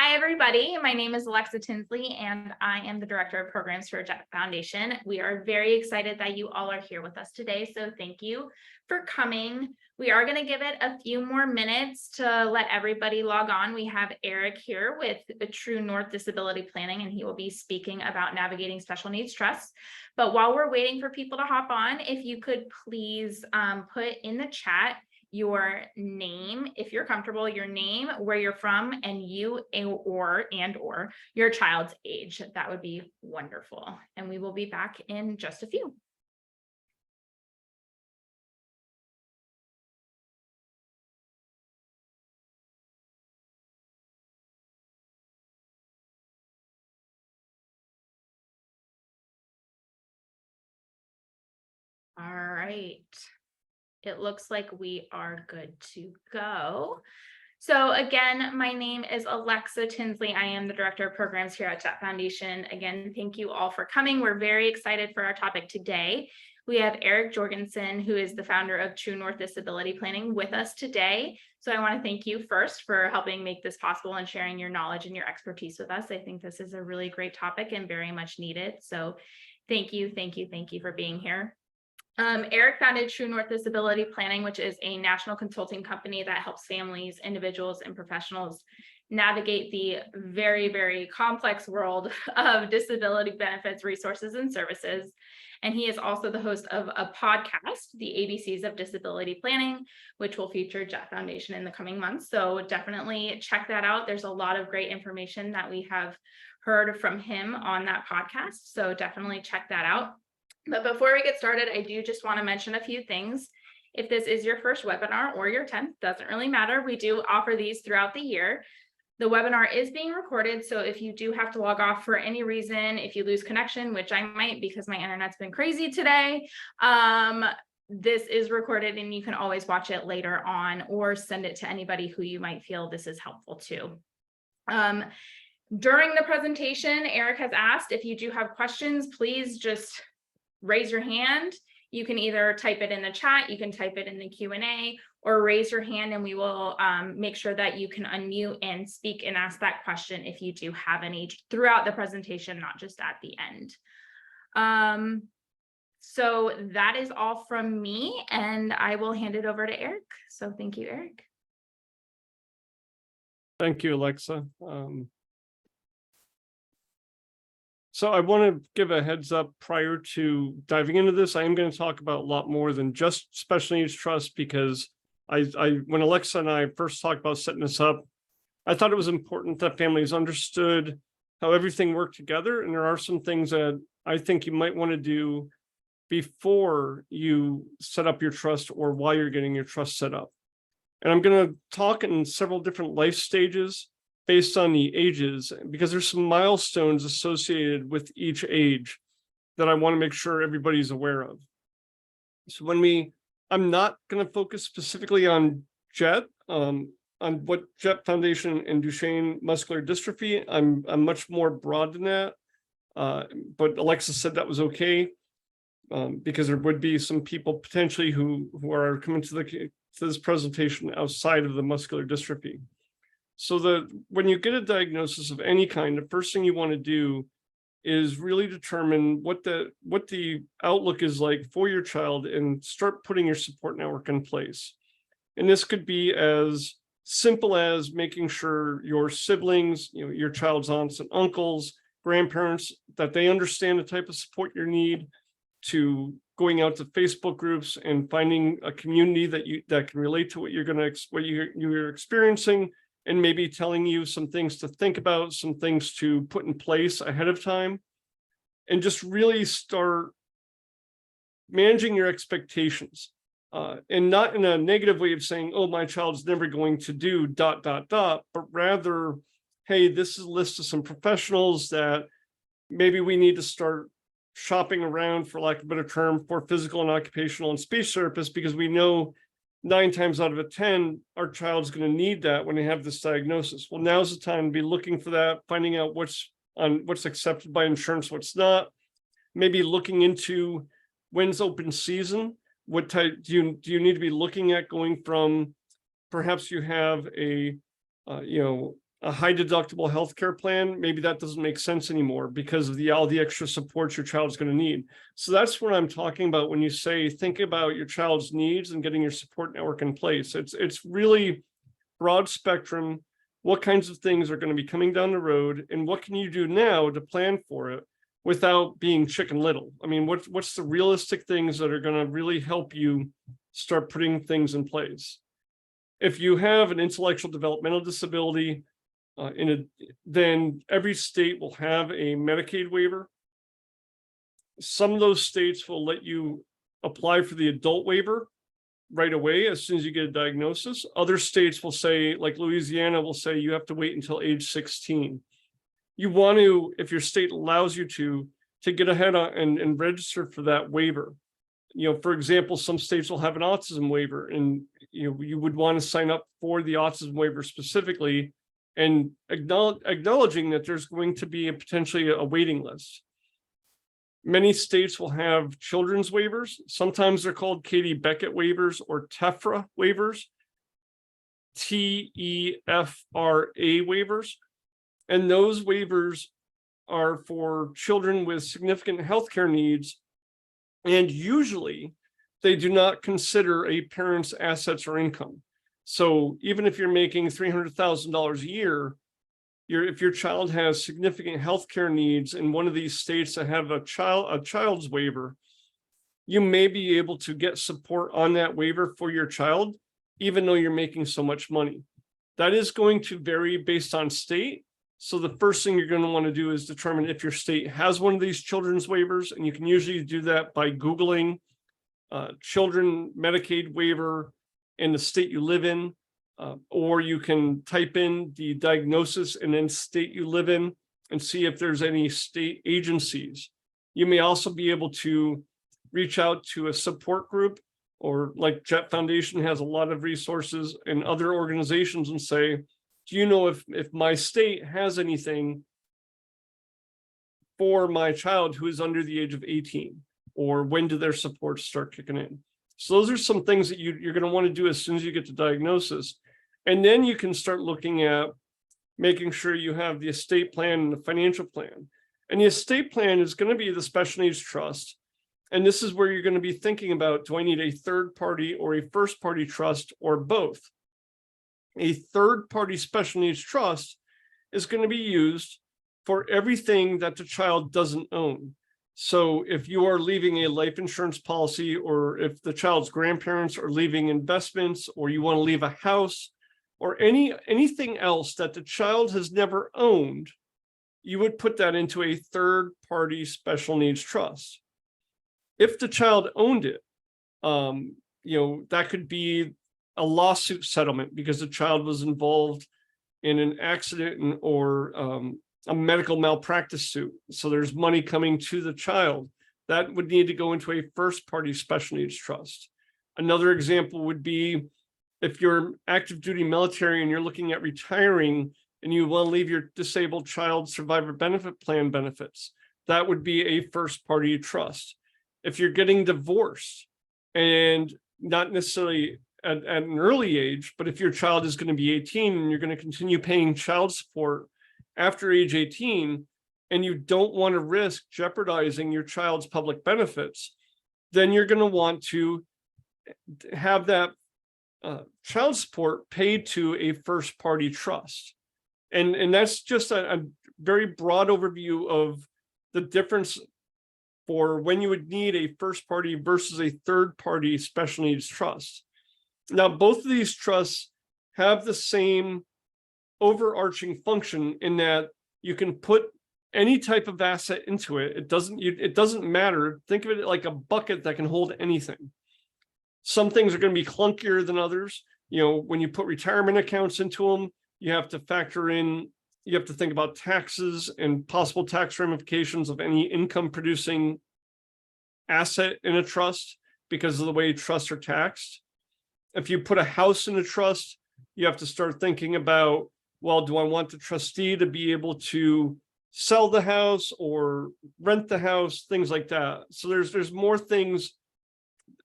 Hi, everybody. My name is Alexa Tinsley, and I am the Director of Programs for Jett Foundation. We are very excited that you all are here with us today, so thank you for coming. We are going to give it a few more minutes to let everybody log on. We have Eric here with the True North Disability Planning, and he will be speaking about navigating special needs trusts. But while we're waiting for people to hop on, if you could please put in the chat your name, if you're comfortable, your name, where you're from, and or your child's age. That would be wonderful. And we will be back in just a few. All right. It looks like we are good to go. So again, my name is Alexa Tinsley. I am the Director of Programs here at Jett Foundation. Again, thank you all for coming. We're very excited for our topic today. We have Eric Jorgensen, who is the founder of True North Disability Planning, with us today. So I want to thank you first for helping make this possible and sharing your knowledge and your expertise with us. I think this is a really great topic and very much needed. So thank you for being here. Eric founded True North Disability Planning, which is a national consulting company that helps families, individuals, and professionals navigate the very, very complex world of disability benefits, resources, and services. And he is also the host of a podcast, The ABCs of Disability Planning, which will feature Jett Foundation in the coming months. So definitely check that out. There's a lot of great information that we have heard from him on that podcast. So definitely check that out. But before we get started, I do just want to mention a few things. If this is your first webinar or your 10th, doesn't really matter. We do offer these throughout the year. The webinar is being recorded, so if you do have to log off for any reason, if you lose connection, which I might because my internet's been crazy today, this is recorded and you can always watch it later on or send it to anybody who you might feel this is helpful to. During the presentation, Eric has asked if you do have questions, please just raise your hand. You can either type it in the chat, you can type it in the Q&A, or raise your hand and we will make sure that you can unmute and speak and ask that question if you do have any throughout the presentation, not just at the end. So that is all from me and I will hand it over to Eric. So thank you, Eric. Thank you, Alexa. So I want to give a heads up prior to diving into this. I am going to talk about a lot more than just special needs trust because when Alexa and I first talked about setting this up, I thought it was important that families understood how everything worked together. And there are some things that I think you might want to do before you set up your trust or while you're getting your trust set up. And I'm going to talk in several different life stages based on the ages, because there's some milestones associated with each age that I want to make sure everybody's aware of. So I'm not going to focus specifically on Jett, on what Jett Foundation and Duchenne muscular dystrophy. I'm much more broad than that, but Alexa said that was okay, because there would be some people potentially who are coming to this presentation outside of the muscular dystrophy. So when you get a diagnosis of any kind, the first thing you want to do is really determine what the outlook is like for your child and start putting your support network in place. And this could be as simple as making sure your siblings, your child's aunts and uncles, grandparents, that they understand the type of support you need, to going out to Facebook groups and finding a community that can relate to what you're experiencing, and maybe telling you some things to think about, some things to put in place ahead of time, and just really start managing your expectations. And not in a negative way of saying, oh, my child's never going to do ... but rather, hey, this is a list of some professionals that maybe we need to start shopping around, for lack of a better term, for physical and occupational and speech therapists, because we know 9 times out of 10, our child's going to need that when they have this diagnosis. Well, now's the time to be looking for that, finding out what's accepted by insurance, what's not. Maybe looking into when's open season. What type do you need to be looking at, going from perhaps you have a a high deductible healthcare plan, maybe that doesn't make sense anymore because of all the extra support your child's going to need. So that's what I'm talking about when you say think about your child's needs and getting your support network in place. It's really broad spectrum. What kinds of things are going to be coming down the road, and what can you do now to plan for it without being Chicken Little? I mean, what's the realistic things that are going to really help you start putting things in place? If you have an intellectual developmental disability, then every state will have a Medicaid waiver. Some of those states will let you apply for the adult waiver right away as soon as you get a diagnosis. Other states will say, like Louisiana will say, you have to wait until age 16. You want to, if your state allows you to get ahead and register for that waiver. For example, some states will have an autism waiver, and you would want to sign up for the autism waiver specifically, and acknowledging that there's going to be potentially a waiting list. Many states will have children's waivers. Sometimes they're called Katie Beckett waivers or TEFRA waivers, TEFRA waivers. And those waivers are for children with significant healthcare needs. And usually they do not consider a parent's assets or income. So even if you're making $300,000 a year, if your child has significant healthcare needs in one of these states that have a child's waiver, you may be able to get support on that waiver for your child, even though you're making so much money. That is going to vary based on state. So the first thing you're going to want to do is determine if your state has one of these children's waivers, and you can usually do that by Googling children Medicaid waiver in the state you live in, or you can type in the diagnosis and then state you live in and see if there's any state agencies. You may also be able to reach out to a support group, or like Jett Foundation has a lot of resources, and other organizations, and say, do you know if my state has anything for my child who is under the age of 18, or when do their supports start kicking in? So those are some things that you're going to want to do as soon as you get the diagnosis. And then you can start looking at making sure you have the estate plan and the financial plan. And the estate plan is going to be the special needs trust. And this is where you're going to be thinking about, do I need a third party or a first party trust, or both? A third party special needs trust is going to be used for everything that the child doesn't own. So if you are leaving a life insurance policy, or if the child's grandparents are leaving investments, or you want to leave a house, or anything else that the child has never owned, you would put that into a third party special needs trust. If the child owned it, that could be a lawsuit settlement because the child was involved in an accident or a medical malpractice suit. So there's money coming to the child. That would need to go into a first party special needs trust. Another example would be if you're active duty military and you're looking at retiring and you want to leave your disabled child survivor benefit plan benefits, that would be a first party trust. If you're getting divorced, and not necessarily at an early age, but if your child is going to be 18 and you're going to continue paying child support after age 18, and you don't want to risk jeopardizing your child's public benefits, then you're going to want to have that child support paid to a first party trust. And that's just a very broad overview of the difference for when you would need a first party versus a third party special needs trust. Now, both of these trusts have the same overarching function in that you can put any type of asset into it. It doesn't matter. Think of it like a bucket that can hold anything. Some things are going to be clunkier than others. When you put retirement accounts into them, you have to think about taxes and possible tax ramifications of any income producing asset in a trust because of the way trusts are taxed. If you put a house in a trust, you have to start thinking about, well, do I want the trustee to be able to sell the house or rent the house, things like that. So there's more things,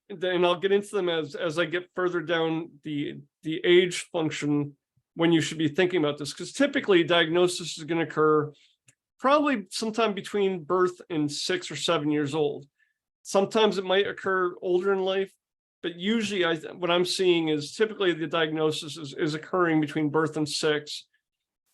and I'll get into them as I get further down the age function when you should be thinking about this, because typically diagnosis is going to occur probably sometime between birth and 6 or 7 years old. Sometimes it might occur older in life, but usually what I'm seeing is typically the diagnosis is occurring between birth and 6.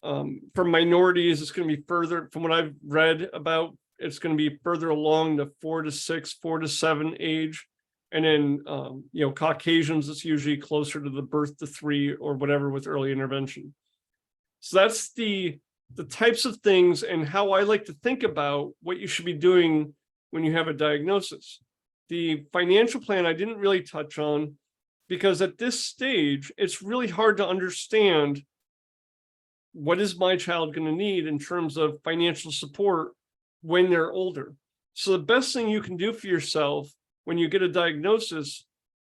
For minorities, it's going to be further, from what I've read about, it's going to be further along the 4 to 6, 4 to 7 age. And then, Caucasians, it's usually closer to the birth to 3 or whatever with early intervention. So that's the types of things and how I like to think about what you should be doing when you have a diagnosis. The financial plan I didn't really touch on, because at this stage, it's really hard to understand what is my child going to need in terms of financial support when they're older. So the best thing you can do for yourself when you get a diagnosis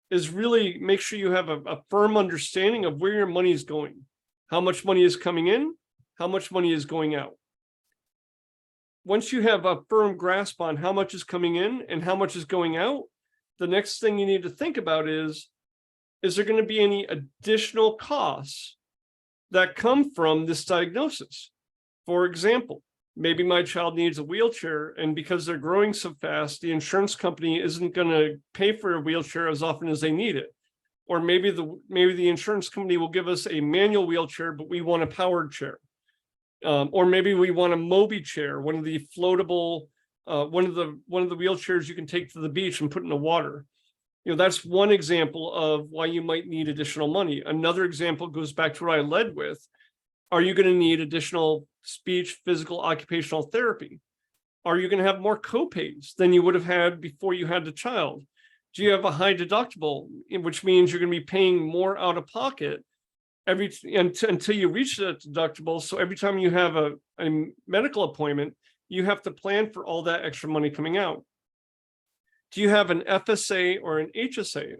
is really make sure you have a firm understanding of where your money is going, how much money is coming in, how much money is going out. Once you have a firm grasp on how much is coming in and how much is going out, the next thing you need to think about is there going to be any additional costs that come from this diagnosis? For example, maybe my child needs a wheelchair, and because they're growing so fast, the insurance company isn't going to pay for a wheelchair as often as they need it. Or maybe the insurance company will give us a manual wheelchair, but we want a powered chair. Or maybe we want a Moby chair, one of the floatable, one of the wheelchairs you can take to the beach and put in the water. That's one example of why you might need additional money. Another example goes back to what I led with. Are you going to need additional speech, physical, occupational therapy? Are you going to have more copays than you would have had before you had the child? Do you have a high deductible, which means you're going to be paying more out of pocket until you reach that deductible? So every time you have a medical appointment, you have to plan for all that extra money coming out. Do you have an FSA or an HSA,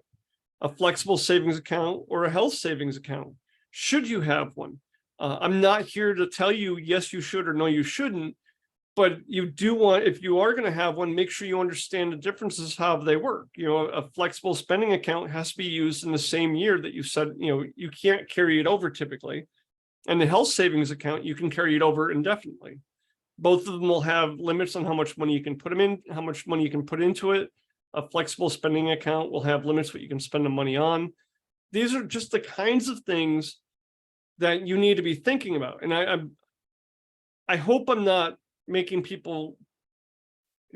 a flexible savings account or a health savings account? Should you have one? I'm not here to tell you, yes, you should or no, you shouldn't, but you do want, if you are going to have one, make sure you understand the differences, how they work. A flexible spending account has to be used in the same year that you said, you can't carry it over typically. And the health savings account, you can carry it over indefinitely. Both of them will have limits on how much money you can put them in, how much money you can put into it. A flexible spending account will have limits what you can spend the money on. These are just the kinds of things that you need to be thinking about. And I hope I'm not making people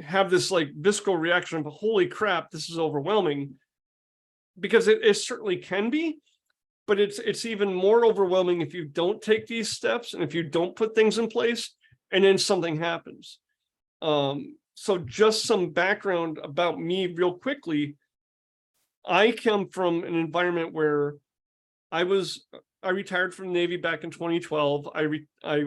have this like visceral reaction of, holy crap, this is overwhelming, because it certainly can be, but it's even more overwhelming if you don't take these steps and if you don't put things in place and then something happens. So just some background about me real quickly. I come from an environment where I retired from the Navy back in 2012. I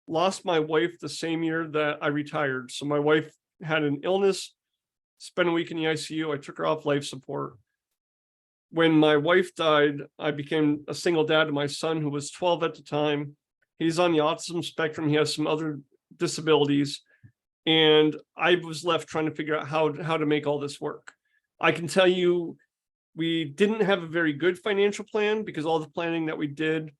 lost my wife the same year that I retired. So my wife had an illness, spent a week in the ICU. I took her off life support. When my wife died, I became a single dad to my son, who was 12 at the time. He's on the autism spectrum. He has some other disabilities. And I was left trying to figure out how to make all this work. I can tell you, we didn't have a very good financial plan, because all the planning that we did,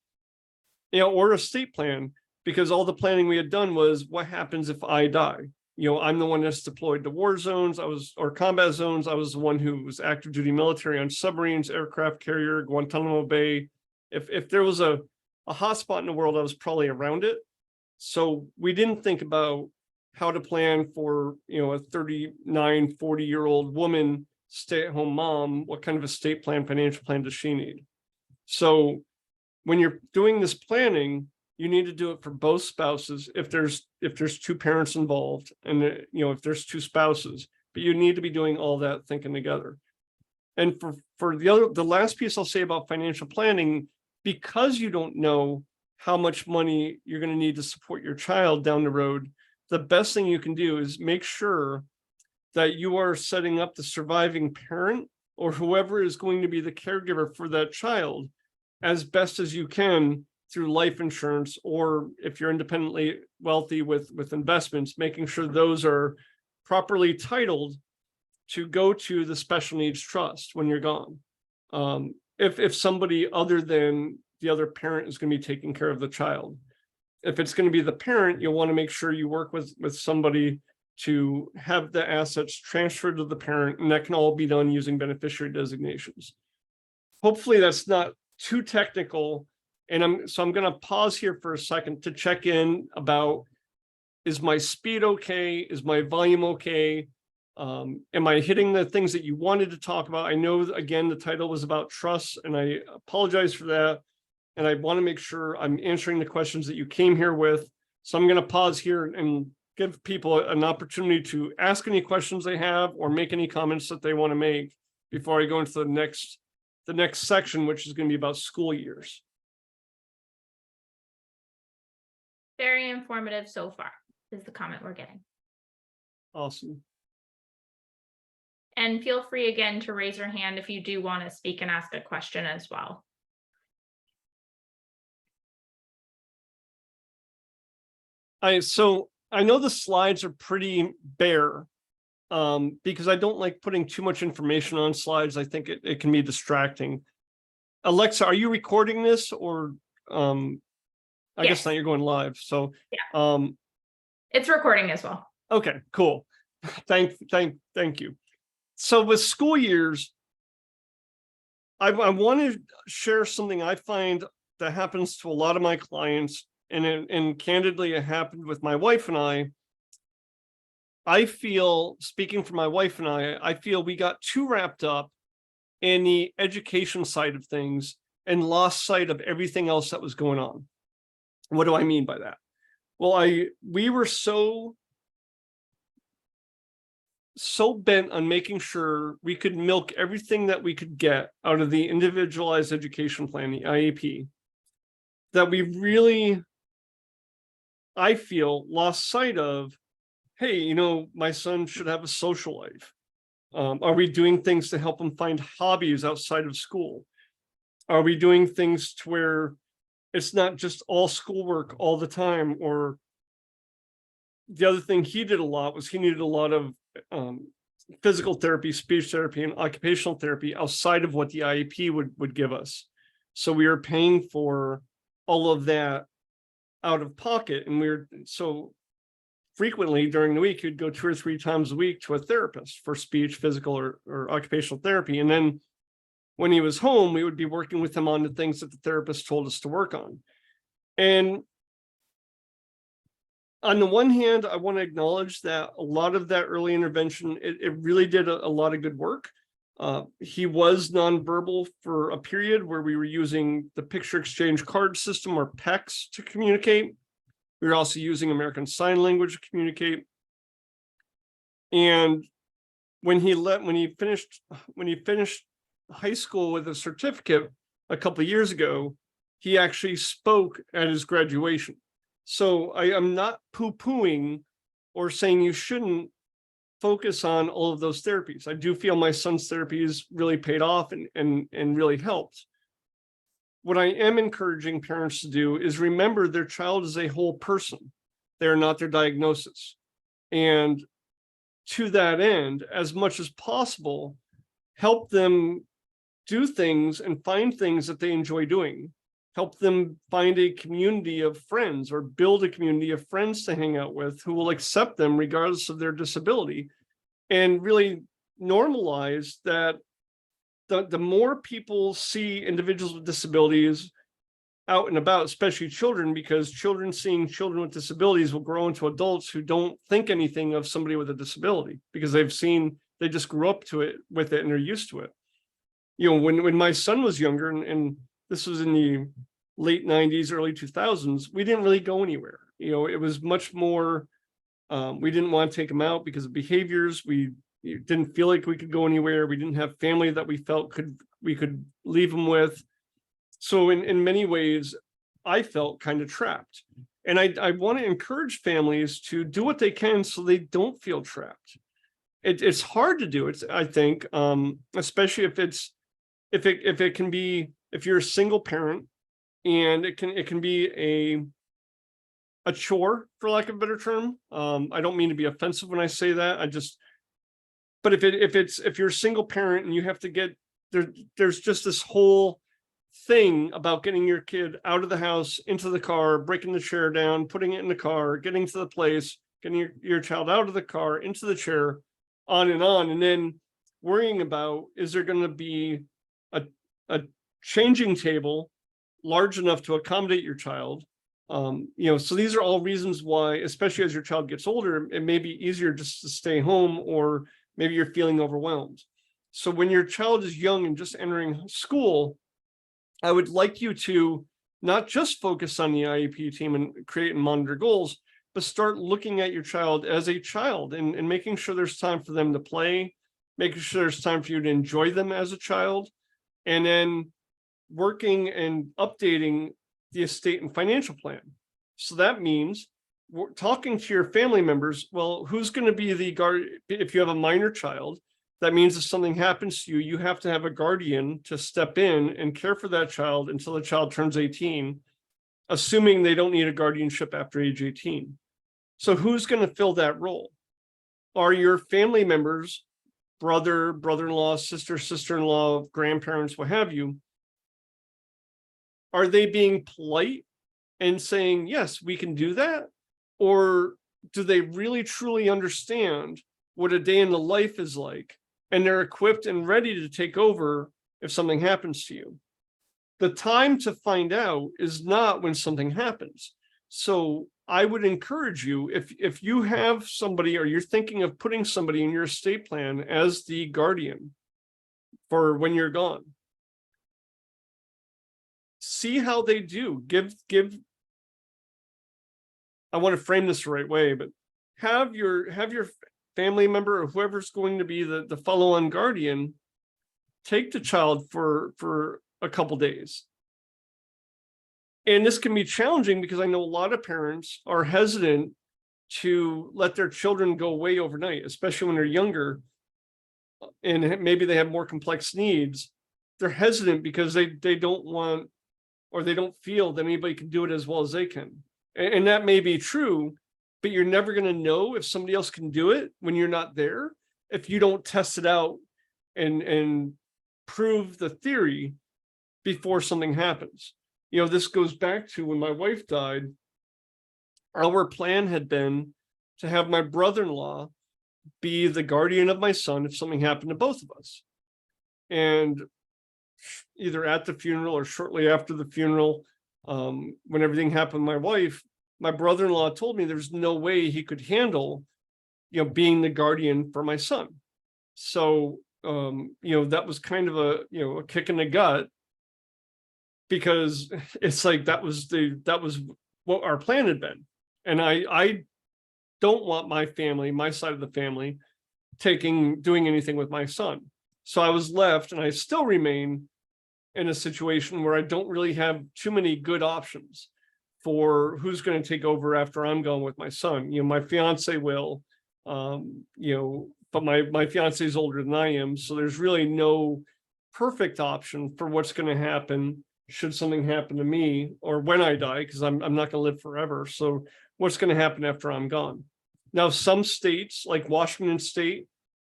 or estate plan, because all the planning we had done was, what happens if I die? I'm the one that's deployed to war zones, or combat zones. I was the one who was active duty military on submarines, aircraft carrier, Guantanamo Bay. If there was a hotspot in the world, I was probably around it. So we didn't think about how to plan for, a 39, 40-year-old woman, stay-at-home mom. What kind of estate plan, financial plan does she need? So when you're doing this planning, you need to do it for both spouses. If there's two parents involved, and if there's two spouses, but you need to be doing all that thinking together. And for the last piece I'll say about financial planning, because you don't know how much money you're going to need to support your child down the road, the best thing you can do is make sure that you are setting up the surviving parent or whoever is going to be the caregiver for that child as best as you can through life insurance, or if you're independently wealthy with investments, making sure those are properly titled to go to the special needs trust when you're gone. If somebody other than the other parent is going to be taking care of the child. If it's going to be the parent, you'll want to make sure you work with somebody to have the assets transferred to the parent, and that can all be done using beneficiary designations. Hopefully that's not too technical. And I'm going to pause here for a second to check in about, is my speed okay? Is my volume okay? Am I hitting the things that you wanted to talk about? I know, again, the title was about trust, and I apologize for that. And I want to make sure I'm answering the questions that you came here with. So I'm going to pause here and give people an opportunity to ask any questions they have or make any comments that they want to make before I go into the next section, which is going to be about school years. Very informative so far, is the comment we're getting. Awesome. And feel free again to raise your hand if you do want to speak and ask a question as well. So I know the slides are pretty bare, because I don't like putting too much information on slides. I think it can be distracting. Alexa, are you recording this, or I guess not, you're going live. So yeah. It's recording as well. Okay, cool. Thank you. So with school years, I want to share something I find that happens to a lot of my clients, and candidly, it happened with my wife and I. I feel, speaking for my wife and I feel we got too wrapped up in the education side of things and lost sight of everything else that was going on. What do I mean by that? Well, we were so bent on making sure we could milk everything that we could get out of the individualized education plan, the IEP, that we really, I feel, lost sight of, hey, you know, my son should have a social life. Are we doing things to help him find hobbies outside of school? Are we doing things to where it's not just all schoolwork all the time? Or the other thing he did a lot was he needed a lot of physical therapy, speech therapy, and occupational therapy outside of what the IEP would give us. So we were paying for all of that out of pocket, and we were so frequently during the week, you'd go 2 or 3 times a week to a therapist for speech, physical, or occupational therapy. And then when he was home, we would be working with him on the things that the therapist told us to work on. And on the one hand, I want to acknowledge that a lot of that early intervention, it really did a lot of good work. He was nonverbal for a period where we were using the picture exchange card system, or PECS, to communicate. We were also using American Sign Language to communicate. And when he finished high school with a certificate a couple of years ago, he actually spoke at his graduation. So I am not poo-pooing or saying you shouldn't focus on all of those therapies. I do feel my son's therapies really paid off and really helped. What I am encouraging parents to do is remember their child is a whole person. They're not their diagnosis. And to that end, as much as possible, help them do things and find things that they enjoy doing. Help them find a community of friends, or build a community of friends to hang out with who will accept them regardless of their disability, and really normalize that the more people see individuals with disabilities out and about, especially children, because children seeing children with disabilities will grow into adults who don't think anything of somebody with a disability, because they just grew up with it and they're used to it. You know, when my son was younger, and this was in the late 90s, early 2000s, we didn't really go anywhere. You know, it was much more, we didn't want to take him out because of behaviors. We didn't feel like we could go anywhere. We didn't have family that we felt we could leave him with. So in many ways, I felt kind of trapped. And I want to encourage families to do what they can so they don't feel trapped. It's hard to do it, I think, especially if you're a single parent, and it can be a chore, for lack of a better term. I don't mean to be offensive when I say that. But if you're a single parent and you have to get there's just this whole thing about getting your kid out of the house, into the car, breaking the chair down, putting it in the car, getting to the place, getting your child out of the car, into the chair, on, and then worrying about, is there going to be a changing table large enough to accommodate your child? So these are all reasons why, especially as your child gets older, it may be easier just to stay home, or maybe you're feeling overwhelmed. So when your child is young and just entering school, I would like you to not just focus on the IEP team and create and monitor goals, but start looking at your child as a child, and making sure there's time for them to play, making sure there's time for you to enjoy them as a child, and then working and updating the estate and financial plan. So that means talking to your family members. Well, who's going to be the guard? If you have a minor child, that means if something happens to you, you have to have a guardian to step in and care for that child until the child turns 18, assuming they don't need a guardianship after age 18. So who's going to fill that role? Are your family members, brother, brother-in-law, sister, sister-in-law, grandparents, what have you, are they being polite and saying, yes, we can do that? Or do they really truly understand what a day in the life is like, and they're equipped and ready to take over if something happens to you? The time to find out is not when something happens. So I would encourage you, if you have somebody, or you're thinking of putting somebody in your estate plan as the guardian for when you're gone, see how they do. I want to frame this the right way, but have your family member, or whoever's going to be the follow-on guardian, take the child for a couple days. And this can be challenging because I know a lot of parents are hesitant to let their children go away overnight, especially when they're younger and maybe they have more complex needs. They're hesitant because they don't want, or they don't feel that anybody can do it as well as they can. And that may be true, but you're never going to know if somebody else can do it when you're not there, if you don't test it out and prove the theory before something happens. This goes back to when my wife died. Our plan had been to have my brother-in-law be the guardian of my son if something happened to both of us. And either at the funeral or shortly after the funeral, when everything happened with my wife, my brother-in-law told me there's no way he could handle, being the guardian for my son. So, that was kind of a kick in the gut, because it's like that was what our plan had been. And I don't want my family, my side of the family, doing anything with my son. So I was left, and I still remain in a situation where I don't really have too many good options for who's going to take over after I'm gone with my son. My fiance will, but my fiance is older than I am. So there's really no perfect option for what's going to happen should something happen to me, or when I die, because I'm not going to live forever. So what's going to happen after I'm gone? Now, some states like Washington State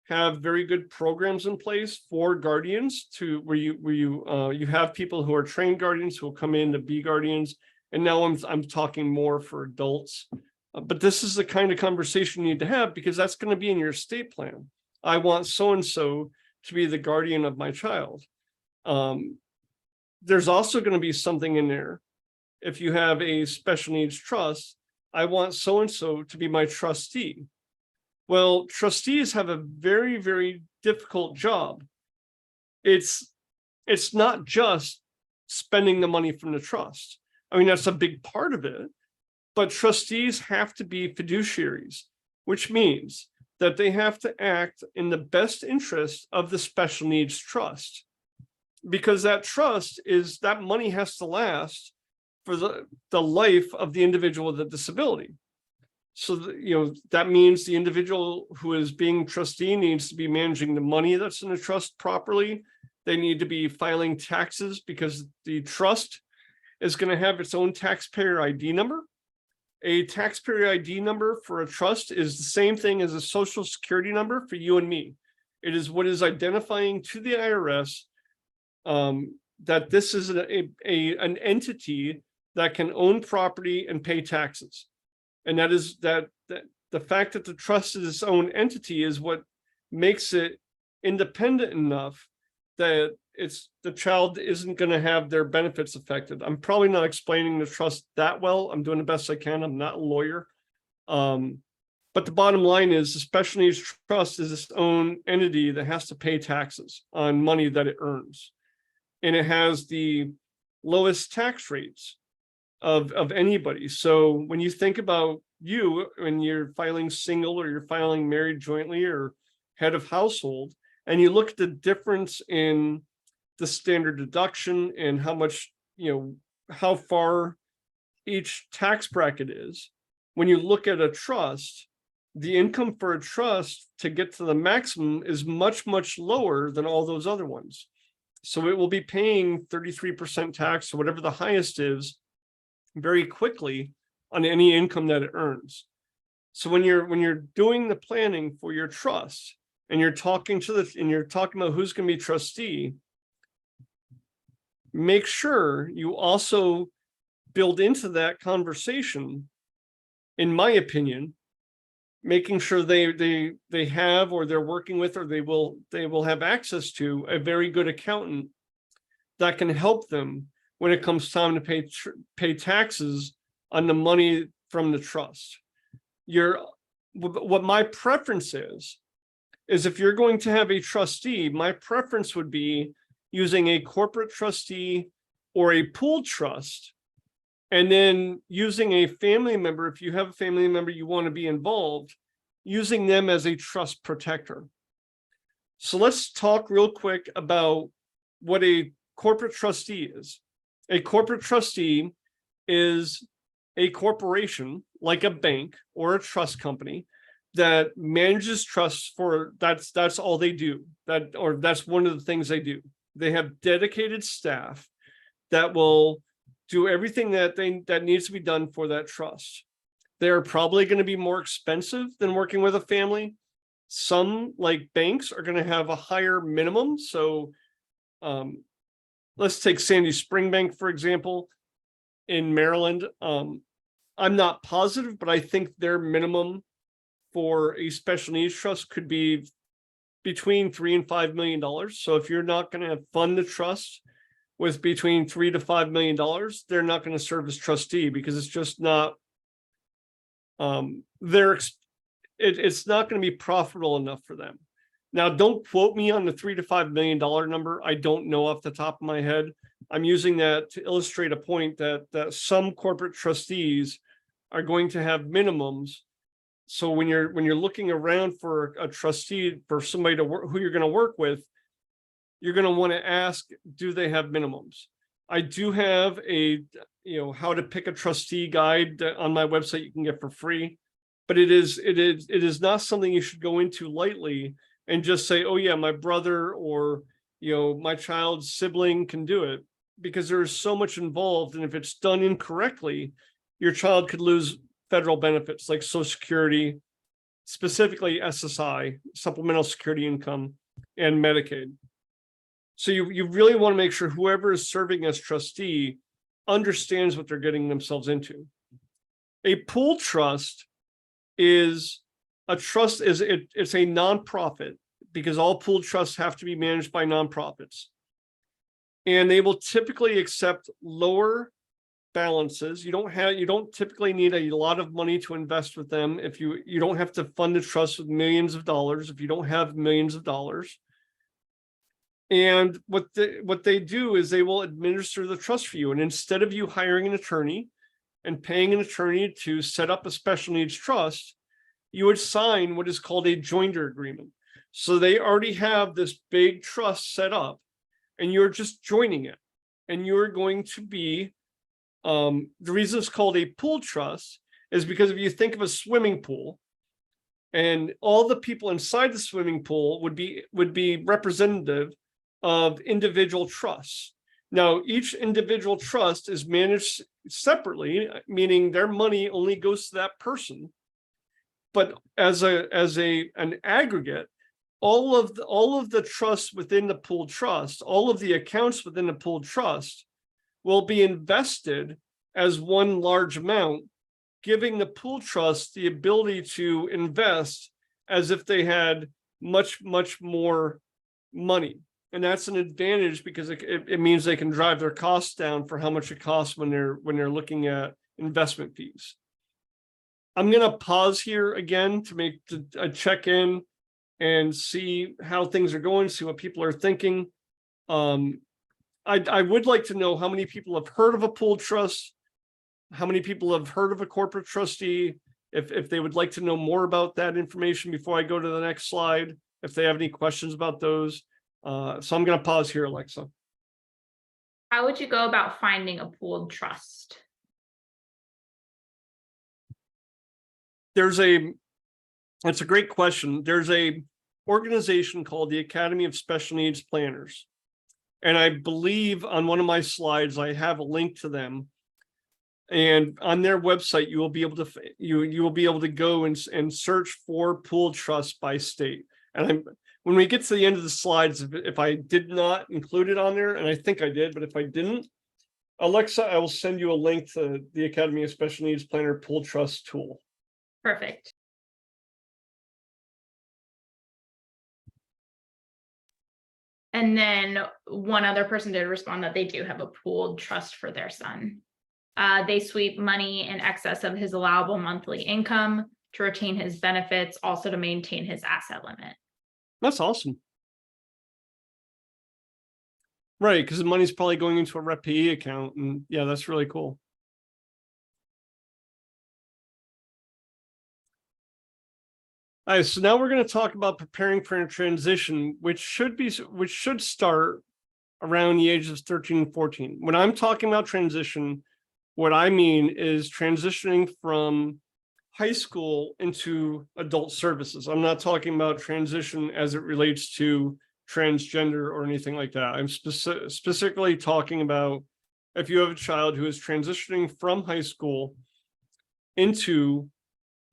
have very good programs in place for guardians, where you have people who are trained guardians who will come in to be guardians. And now I'm talking more for adults, but this is the kind of conversation you need to have, because that's going to be in your estate plan. I want so-and-so to be the guardian of my child. There's also going to be something in there. If you have a special needs trust, I want so-and-so to be my trustee. Well, trustees have a very, very difficult job. It's not just spending the money from the trust. I mean, that's a big part of it, but trustees have to be fiduciaries, which means that they have to act in the best interest of the special needs trust, because that trust is, that money has to last for the life of the individual with a disability. So, that means the individual who is being trustee needs to be managing the money that's in the trust properly. They need to be filing taxes, because the trust is going to have its own taxpayer ID number. A taxpayer ID number for a trust is the same thing as a social security number for you and me. It is what is identifying to the IRS that this is an entity that can own property and pay taxes. And that is that the fact that the trust is its own entity is what makes it independent enough that the child isn't going to have their benefits affected. I'm probably not explaining the trust that well. I'm doing the best I can. I'm not a lawyer. But the bottom line is the special needs trust is its own entity that has to pay taxes on money that it earns. And it has the lowest tax rates of anybody. So when you think about you, when you're filing single or you're filing married jointly or head of household, and you look at the difference in the standard deduction and how much, how far each tax bracket is, when you look at a trust, the income for a trust to get to the maximum is much, much lower than all those other ones. So it will be paying 33% tax or whatever the highest is very quickly on any income that it earns. So when you're doing the planning for your trust and you're talking about who's going to be trustee, make sure you also build into that conversation, in my opinion, making sure they have, or they're working with, or they will have access to a very good accountant that can help them when it comes time to pay taxes on the money from the trust. What my preference is if you're going to have a trustee, my preference would be using a corporate trustee or a pooled trust, and then using a family member, if you have a family member you want to be involved, using them as a trust protector. So let's talk real quick about what a corporate trustee is. A corporate trustee is a corporation, like a bank or a trust company, that manages trusts for, that's all they do. That's one of the things they do. They have dedicated staff that will do everything that needs to be done for that trust. They're probably going to be more expensive than working with a family. Some, like banks, are going to have a higher minimum. So let's take Sandy Spring Bank, for example, in Maryland. I'm not positive, but I think their minimum for a special needs trust could be between $3 and $5 million. So if you're not going to fund the trust with between $3 to $5 million, they're not going to serve as trustee, because it's just not, it's not going to be profitable enough for them. Now, don't quote me on the $3 to $5 million number. I don't know off the top of my head. I'm using that to illustrate a point that some corporate trustees are going to have minimums. So when you're looking around for a trustee, for somebody to work, who you're going to work with, you're going to want to ask, do they have minimums? I do have a how to pick a trustee guide on my website you can get for free, but it is not something you should go into lightly and just say, oh yeah, my brother or my child's sibling can do it, because there is so much involved, and if it's done incorrectly, your child could lose federal benefits like Social Security, specifically SSI, Supplemental Security Income, and Medicaid. So you really want to make sure whoever is serving as trustee understands what they're getting themselves into. A pooled trust is it's a nonprofit, because all pooled trusts have to be managed by nonprofits. And they will typically accept lower balances. You don't typically need a lot of money to invest with them. If you don't have to fund the trust with millions of dollars if you don't have millions of dollars. And what they do is they will administer the trust for you. And instead of you hiring an attorney and paying an attorney to set up a special needs trust, you would sign what is called a joinder agreement. So they already have this big trust set up, and you're just joining it. And you're going to be, the reason it's called a pool trust is because if you think of a swimming pool, and all the people inside the swimming pool would be representative of individual trusts. Now, each individual trust is managed separately, meaning their money only goes to that person. But as an aggregate, all of the trusts within the pooled trust, all of the accounts within the pooled trust will be invested as one large amount, giving the pool trust the ability to invest as if they had much, much more money. And that's an advantage because it means they can drive their costs down for how much it costs when they're looking at investment fees. I'm going to pause here again to make a check in and see how things are going, see what people are thinking. I would like to know how many people have heard of a pooled trust, how many people have heard of a corporate trustee, if they would like to know more about that information before I go to the next slide, if they have any questions about those. So I'm going to pause here, Alexa. How would you go about finding a pooled trust? That's a great question. There's a organization called the Academy of Special Needs Planners. And I believe on one of my slides, I have a link to them. And on their website, you will be able to go and search for pooled trusts by state. And when we get to the end of the slides, if I did not include it on there, and I think I did, but if I didn't, Alexa, I will send you a link to the Academy of Special Needs Planner Pooled Trust tool. Perfect. And then one other person did respond that they do have a pooled trust for their son. They sweep money in excess of his allowable monthly income to retain his benefits, also to maintain his asset limit. That's awesome. Right, because the money's probably going into a Rep PE account, and yeah, that's really cool. All right, so now we're going to talk about preparing for a transition, which should start around the ages of 13 and 14. When I'm talking about transition, what I mean is transitioning from high school into adult services. I'm not talking about transition as it relates to transgender or anything like that. I'm specifically talking about if you have a child who is transitioning from high school into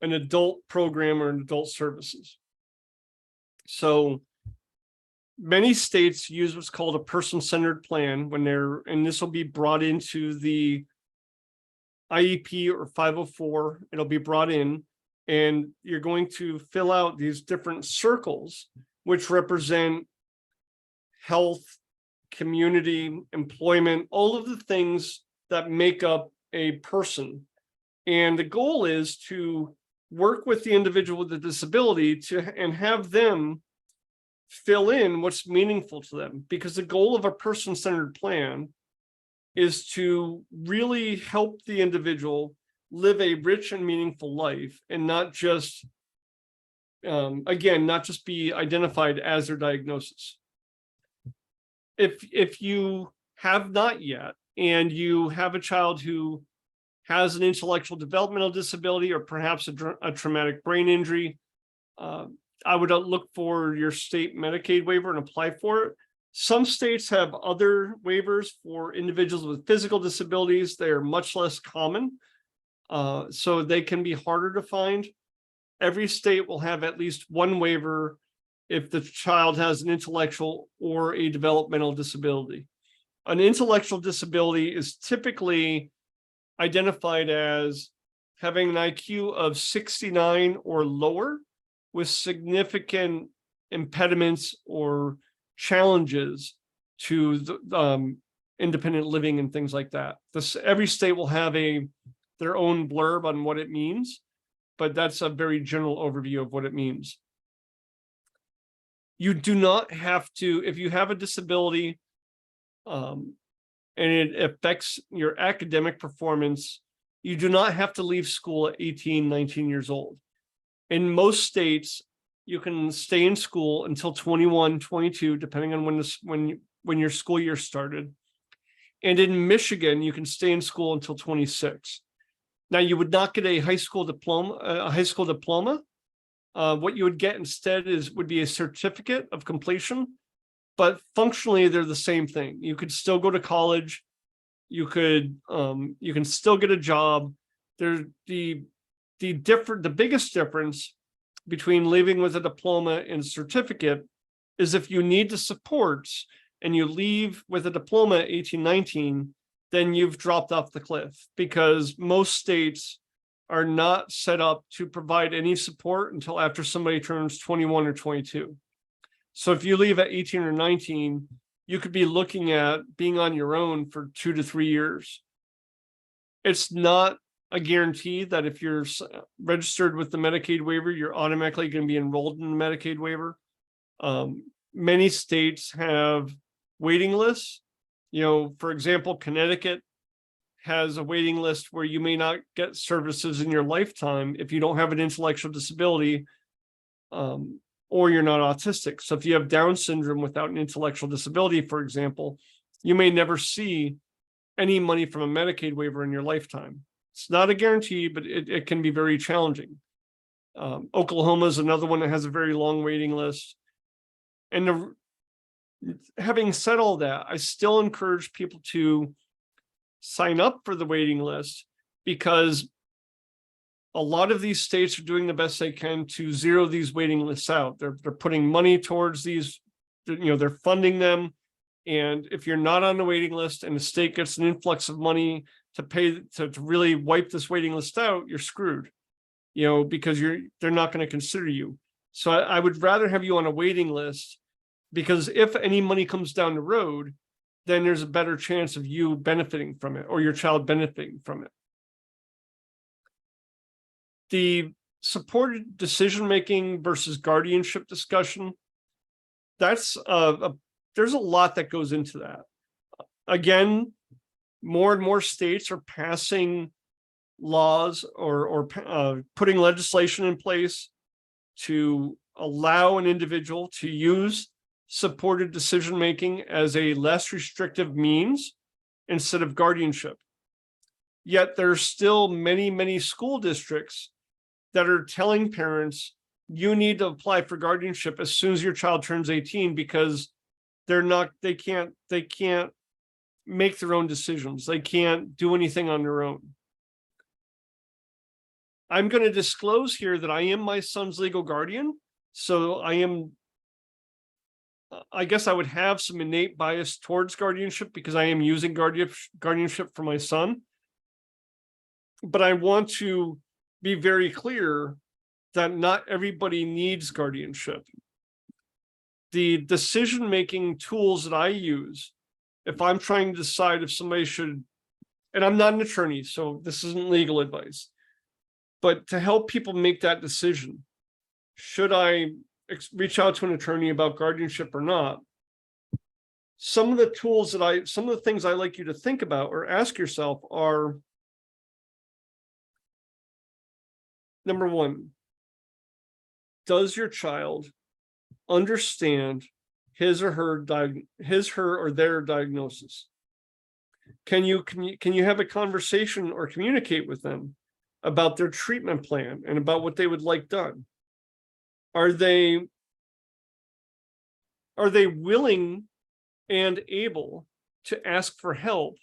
an adult program or an adult services. So many states use what's called a person-centered plan and this will be brought into the IEP or 504. It'll be brought in, and you're going to fill out these different circles, which represent health, community, employment, all of the things that make up a person. And the goal is to work with the individual with the disability and have them fill in what's meaningful to them, because the goal of a person-centered plan is to really help the individual live a rich and meaningful life, and not just, not just be identified as their diagnosis. If you have not yet, and you have a child who has an intellectual developmental disability or perhaps a traumatic brain injury, I would look for your state Medicaid waiver and apply for it. Some states have other waivers for individuals with physical disabilities. They are much less common, so they can be harder to find. Every state will have at least one waiver if the child has an intellectual or a developmental disability. An intellectual disability is typically identified as having an IQ of 69 or lower with significant impediments or challenges to the, independent living and things like that. Every state will have their own blurb on what it means, but that's a very general overview of what it means. You do not have to, if you have a disability, and it affects your academic performance, you do not have to leave school at 18, 19 years old. In most states, you can stay in school until 21, 22, depending on when your school year started. And in Michigan, you can stay in school until 26. Now, you would not get a high school diploma. What you would get instead would be a certificate of completion, but functionally they're the same thing. You could still go to college. You can still get a job. The biggest difference between leaving with a diploma and certificate is if you need the supports and you leave with a diploma at 18, 19, then you've dropped off the cliff, because most states are not set up to provide any support until after somebody turns 21 or 22. So if you leave at 18 or 19, you could be looking at being on your own for 2 to 3 years. It's not a guarantee that if you're registered with the Medicaid waiver, you're automatically going to be enrolled in the Medicaid waiver. Many states have waiting lists. For example, Connecticut has a waiting list where you may not get services in your lifetime if you don't have an intellectual disability, or you're not autistic. So if you have Down syndrome without an intellectual disability, for example, you may never see any money from a Medicaid waiver in your lifetime. It's not a guarantee, but it can be very challenging. Oklahoma is another one that has a very long waiting list. And having said all that, I still encourage people to sign up for the waiting list, because a lot of these states are doing the best they can to zero these waiting lists out. They're putting money towards these, they're funding them. And if you're not on the waiting list and the state gets an influx of money to pay to really wipe this waiting list out, you're screwed, because they're not going to consider you. So I would rather have you on a waiting list, because if any money comes down the road, then there's a better chance of you benefiting from it or your child benefiting from it. The supported decision-making versus guardianship discussion, there's a lot that goes into that. Again, more and more states are passing laws or putting legislation in place to allow an individual to use supported decision-making as a less restrictive means instead of guardianship. Yet there's still many, many school districts that are telling parents, you need to apply for guardianship as soon as your child turns 18, because they can't make their own decisions. They can't do anything on their own. I'm going to disclose here that I am my son's legal guardian. So I guess I would have some innate bias towards guardianship because I am using guardianship for my son. But I want to be very clear that not everybody needs guardianship. The decision-making tools that I use, if I'm trying to decide if somebody should, and I'm not an attorney, so this isn't legal advice, but to help people make that decision, should I reach out to an attorney about guardianship or not? Some of the things I like you to think about or ask yourself are, number one, does your child understand his or their diagnosis? Can you have a conversation or communicate with them about their treatment plan and about what they would like done? Are they willing and able to ask for help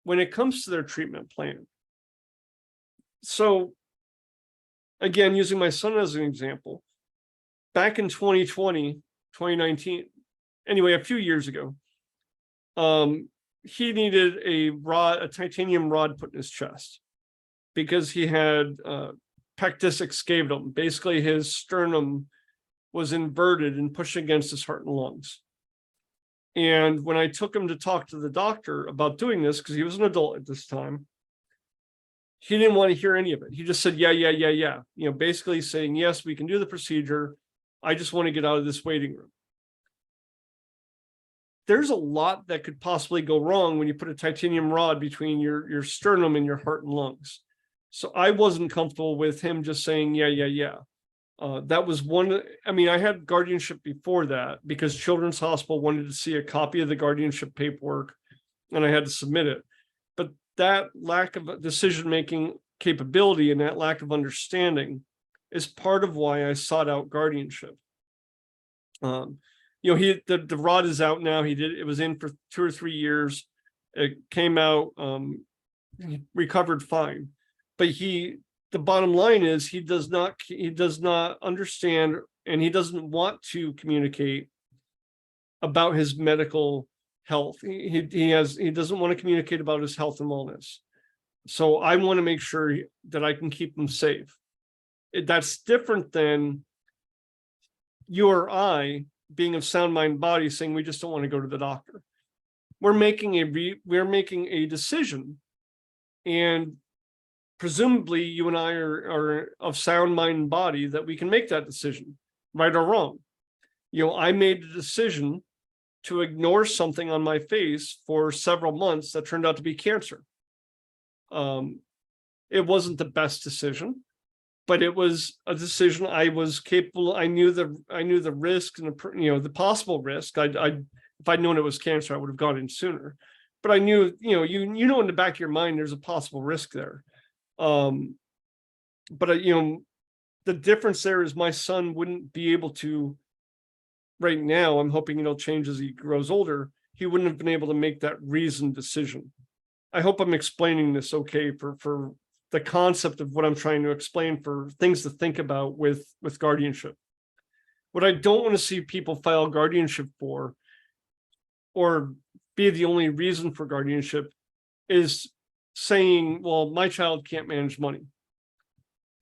when it comes to their treatment plan? So again, using my son as an example, back in 2019, anyway, a few years ago, he needed a titanium rod put in his chest because he had pectus excavatum. Basically, his sternum was inverted and pushed against his heart and lungs. And when I took him to talk to the doctor about doing this, because he was an adult at this time, he didn't want to hear any of it. He just said, yeah. Basically saying, yes, we can do the procedure. I just want to get out of this waiting room. There's a lot that could possibly go wrong when you put a titanium rod between your sternum and your heart and lungs. So I wasn't comfortable with him just saying, yeah. That was one. I mean, I had guardianship before that because Children's Hospital wanted to see a copy of the guardianship paperwork and I had to submit it. But that lack of decision-making capability and that lack of understanding is part of why I sought out guardianship. The rod is out now. It was in for 2 or 3 years. It came out, he recovered fine. But the the bottom line is he does not understand, and he doesn't want to communicate about his medical health. He doesn't want to communicate about his health and wellness. So I want to make sure that I can keep him safe. That's different than you or I being of sound mind body saying we just don't want to go to the doctor. We're making a decision, and presumably you and I are of sound mind and body that we can make that decision, right or wrong. I made a decision to ignore something on my face for several months that turned out to be cancer. It wasn't the best decision, but it was a decision I was capable. I knew the risk and the possible risk. If I'd known it was cancer, I would have gone in sooner. But I knew, in the back of your mind, there's a possible risk there. But the difference there is my son wouldn't be able to. Right now, I'm hoping it'll change as he grows older. He wouldn't have been able to make that reasoned decision. I hope I'm explaining this okay for the concept of what I'm trying to explain, for things to think about with guardianship. What I don't want to see people file guardianship for, or be the only reason for guardianship, is saying, well, my child can't manage money.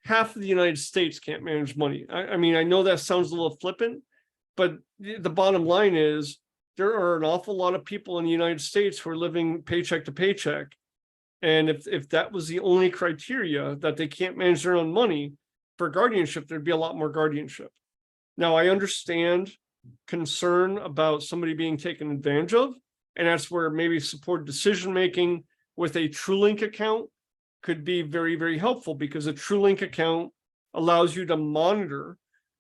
Half of the United States can't manage money. I mean, I know that sounds a little flippant, but the bottom line is there are an awful lot of people in the United States who are living paycheck to paycheck. And if that was the only criteria, that they can't manage their own money for guardianship, there'd be a lot more guardianship. Now, I understand concern about somebody being taken advantage of, and that's where maybe supported decision-making with a TrueLink account could be very, very helpful, because a TrueLink account allows you to monitor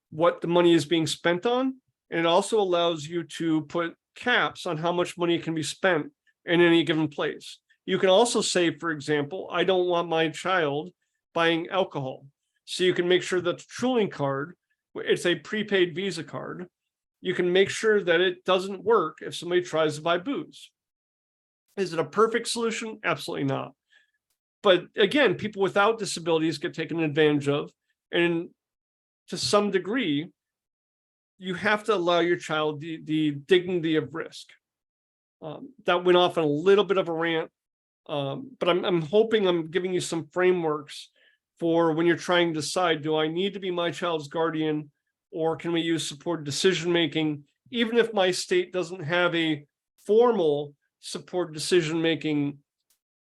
what the money is being spent on. And it also allows you to put caps on how much money can be spent in any given place. You can also say, for example, I don't want my child buying alcohol. So you can make sure that the TrueLink card, it's a prepaid Visa card, you can make sure that it doesn't work if somebody tries to buy booze. Is it a perfect solution? Absolutely not. But again, people without disabilities get taken advantage of. And to some degree, you have to allow your child the dignity of risk. That went off on a little bit of a rant, but I'm hoping I'm giving you some frameworks for when you're trying to decide, do I need to be my child's guardian, or can we use supported decision-making? Even if my state doesn't have a formal supported decision-making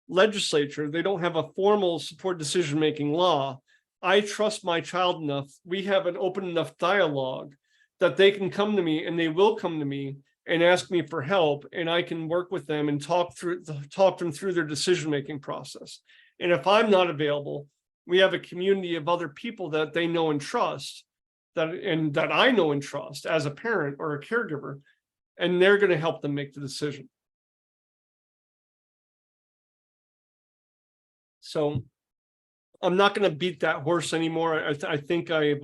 legislature, they don't have a formal supported decision-making law, I trust my child enough, we have an open enough dialogue that they can come to me, and they will come to me and ask me for help, and I can work with them and talk them through their decision-making process. And if I'm not available, we have a community of other people that they know and trust, that I know and trust as a parent or a caregiver, and they're going to help them make the decision. So I'm not going to beat that horse anymore. I think I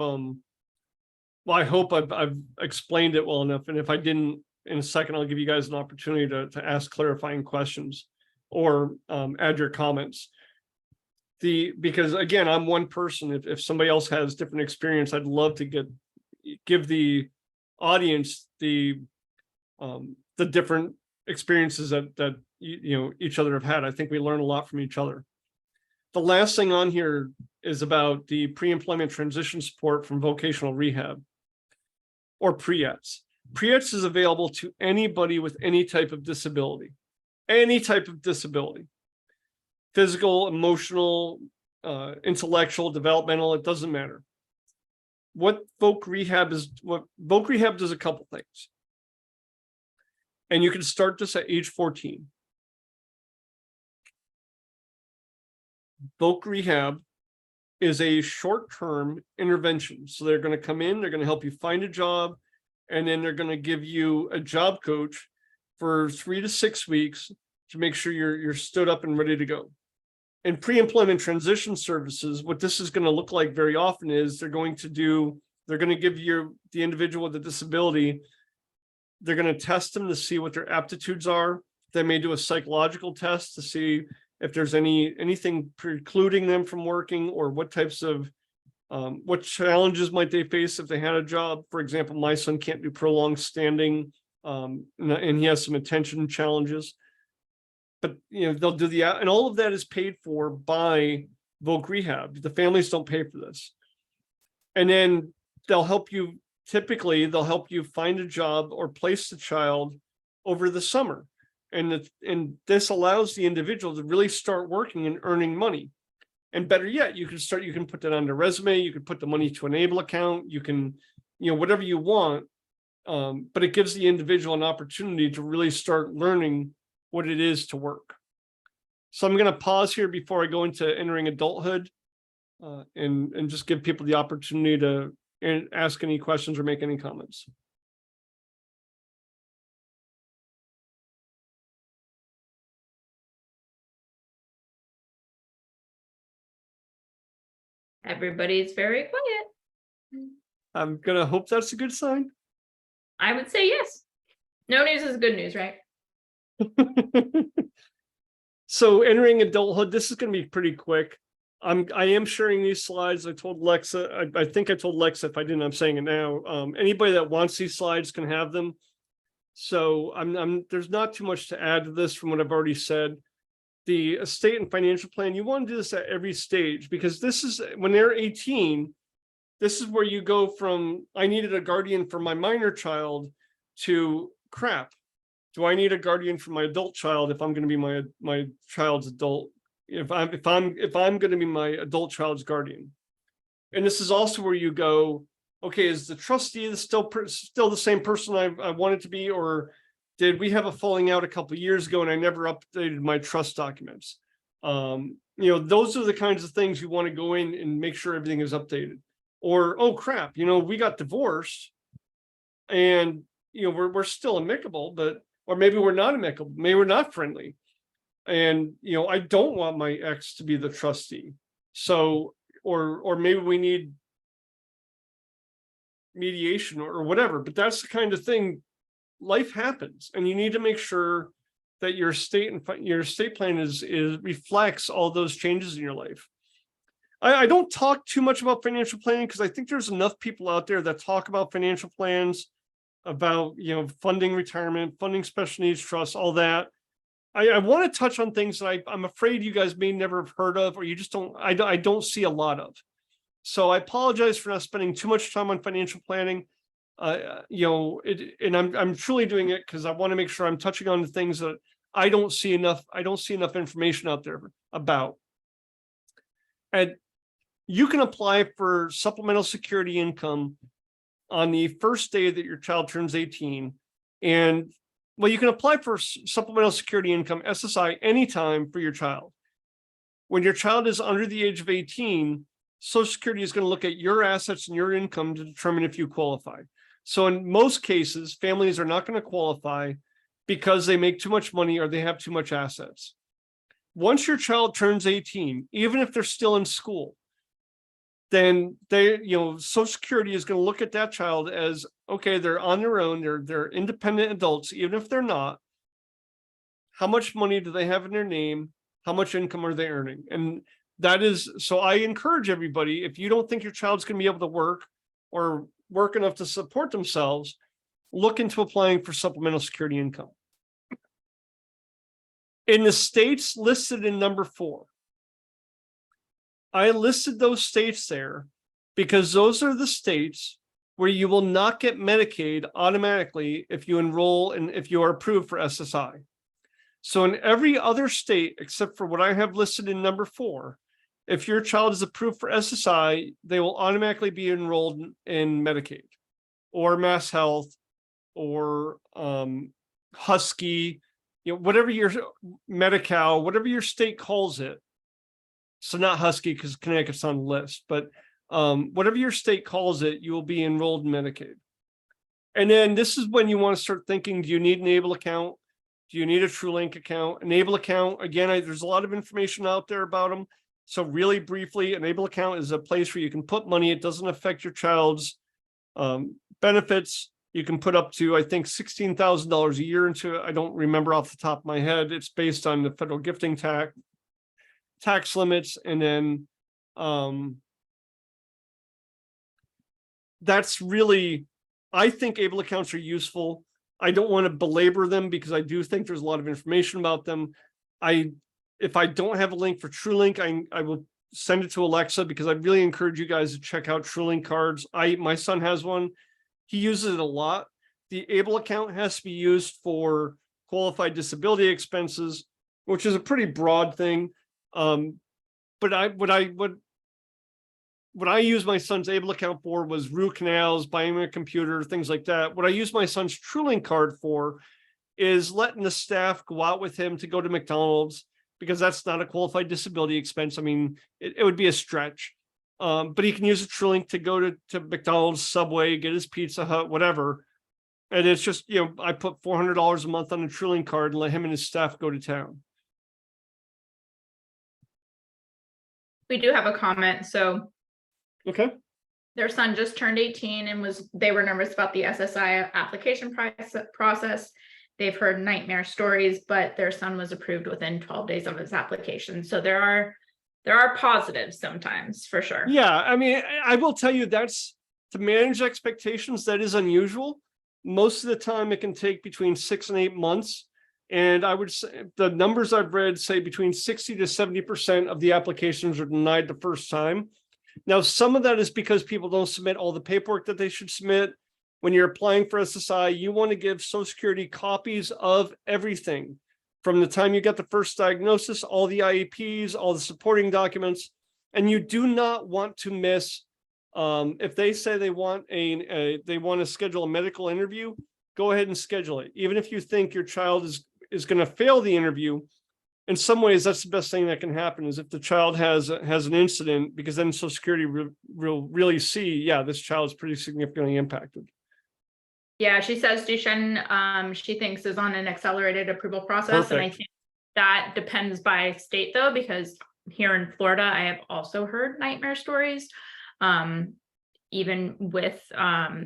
hope I've explained it well enough. And if I didn't, in a second, I'll give you guys an opportunity to ask clarifying questions or add your comments. Because again, I'm one person. If somebody else has different experience, I'd love to give the audience the different experiences that each other have had. I think we learn a lot from each other. The last thing on here is about the pre-employment transition support from vocational rehab, or PREETS. PREETS is available to anybody with any type of disability, physical, emotional, intellectual, developmental, it doesn't matter. What voc rehab does a couple things. And you can start this at age 14. Voc rehab is a short-term intervention. So they're going to come in, they're going to help you find a job, and then they're going to give you a job coach for 3 to 6 weeks to make sure you're stood up and ready to go. In pre-employment transition services, what this is going to look like very often is they're going to give you the individual with a disability, they're going to test them to see what their aptitudes are. They may do a psychological test to see if there's anything precluding them from working, or what types of what challenges might they face if they had a job. For example, my son can't do prolonged standing, and he has some attention challenges. But they'll do and all of that is paid for by Voc Rehab. The families don't pay for this. And then typically they'll help you find a job or place the child over the summer. And this allows the individual to really start working and earning money. And better yet, you can put that on the resume, you can put the money to Enable account, you can, whatever you want. But it gives the individual an opportunity to really start learning what it is to work. So I'm going to pause here before I go into entering adulthood, and just give people the opportunity to ask any questions or make any comments. Everybody's very quiet. I'm going to hope that's a good sign. I would say yes. No news is good news, right? So entering adulthood, this is going to be pretty quick. I am sharing these slides. I told Lexa, I think I told Lexa, if I didn't, I'm saying it now. Anybody that wants these slides can have them. So there's not too much to add to this from what I've already said. The estate and financial plan, you want to do this at every stage, because this is when they're 18, this is where you go from, I needed a guardian for my minor child, to crap. Do I need a guardian for my adult child if I'm going to be my child's adult? If I'm going to be my adult child's guardian? And this is also where you go, okay, is the trustee still the same person I wanted to be, or did we have a falling out a couple of years ago and I never updated my trust documents? Those are the kinds of things you want to go in and make sure everything is updated. Or, oh crap, we got divorced and we're still amicable, but or maybe we're not amicable, maybe we're not friendly. And I don't want my ex to be the trustee. So, or maybe we need mediation or whatever, but that's the kind of thing. Life happens, and you need to make sure that your estate plan is reflects all those changes in your life. I don't talk too much about financial planning because I think there's enough people out there that talk about financial plans, about funding retirement, funding special needs trusts, all that. I want to touch on things that I'm afraid you guys may never have heard of, or you just don't. I don't see a lot of. So I apologize for not spending too much time on financial planning. And I'm truly doing it because I want to make sure I'm touching on the things that I don't see enough information out there about. And you can apply for supplemental security income on the first day that your child turns 18. And you can apply for supplemental security income, SSI, anytime for your child. When your child is under the age of 18, Social Security is going to look at your assets and your income to determine if you qualify. So in most cases, families are not going to qualify because they make too much money or they have too much assets. Once your child turns 18, even if they're still in school, then Social Security is going to look at that child as, okay, they're on their own, they're independent adults, even if they're not. How much money do they have in their name? How much income are they earning? And that is, so I encourage everybody, if you don't think your child's going to be able to work or work enough to support themselves, look into applying for supplemental security income. In the states listed in number 4, I listed those states there because those are the states where you will not get Medicaid automatically if you enroll and if you are approved for SSI. So in every other state, except for what I have listed in number 4, if your child is approved for SSI, they will automatically be enrolled in Medicaid or Mass Health or Husky, whatever your Medi-Cal, whatever your state calls it. So not Husky because Connecticut's on the list, but whatever your state calls it, you will be enrolled in Medicaid. And then this is when you want to start thinking, do you need an Enable account? Do you need a TrueLink account? Enable account, again, there's a lot of information out there about them. So really briefly, Enable account is a place where you can put money. It doesn't affect your child's benefits. You can put up to, I think, $16,000 a year into it. I don't remember off the top of my head. It's based on the federal gifting tax tax limits, and then that's really, I think able accounts are useful. I don't want to belabor them because I do think there's a lot of information about them. If I don't have a link for TrueLink, I will send it to Alexa, because I really encourage you guys to check out TrueLink cards. My son has one. He uses it a lot. The able account has to be used for qualified disability expenses, which is a pretty broad thing. But what I used my son's able account for was root canals, buying him a computer, things like that. What I use my son's TrueLink card for is letting the staff go out with him to go to McDonald's, because that's not a qualified disability expense. I mean, it would be a stretch. But he can use a TrueLink to go to McDonald's, Subway, get his Pizza Hut, whatever. And it's just, I put $400 a month on a TrueLink card and let him and his staff go to town. We do have a comment. So Okay. their son just turned 18 and they were nervous about the SSI application process. They've heard nightmare stories, but their son was approved within 12 days of his application. So there are positives sometimes, for sure. Yeah, I mean, I will tell you, that's to manage expectations, that is unusual. Most of the time it can take between 6 and 8 months. And I would say the numbers I've read say between 60 to 70% of the applications are denied the first time. Now, some of that is because people don't submit all the paperwork that they should submit. When you're applying for SSI, you want to give Social Security copies of everything from the time you get the first diagnosis, all the IEPs, all the supporting documents, and you do not want to miss. If they say they want they want to schedule a medical interview, go ahead and schedule it. Even if you think your child is going to fail the interview, in some ways, that's the best thing that can happen, is if the child has an incident, because then Social Security will really see, yeah, this child is pretty significantly impacted. Yeah, she says Duchenne, she thinks is on an accelerated approval process. Perfect. And I think that depends by state though, because here in Florida, I have also heard nightmare stories, even with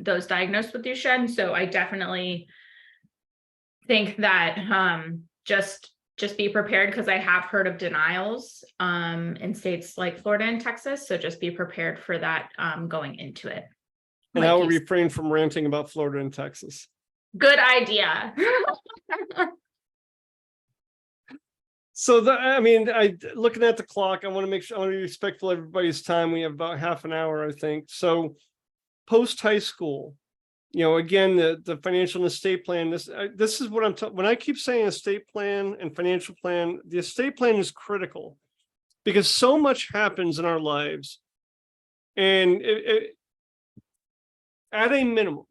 those diagnosed with Duchenne. So I definitely think that just be prepared, because I have heard of denials in states like Florida and Texas. So just be prepared for that going into it. And I will refrain from ranting about Florida and Texas. Good idea. So looking at the clock, I want to make sure, I want to be respectful of everybody's time. We have about half an hour, I think. So post high school, again, the financial and estate plan, this is what I'm talking, when I keep saying estate plan and financial plan, the estate plan is critical, because so much happens in our lives. And at a minimum,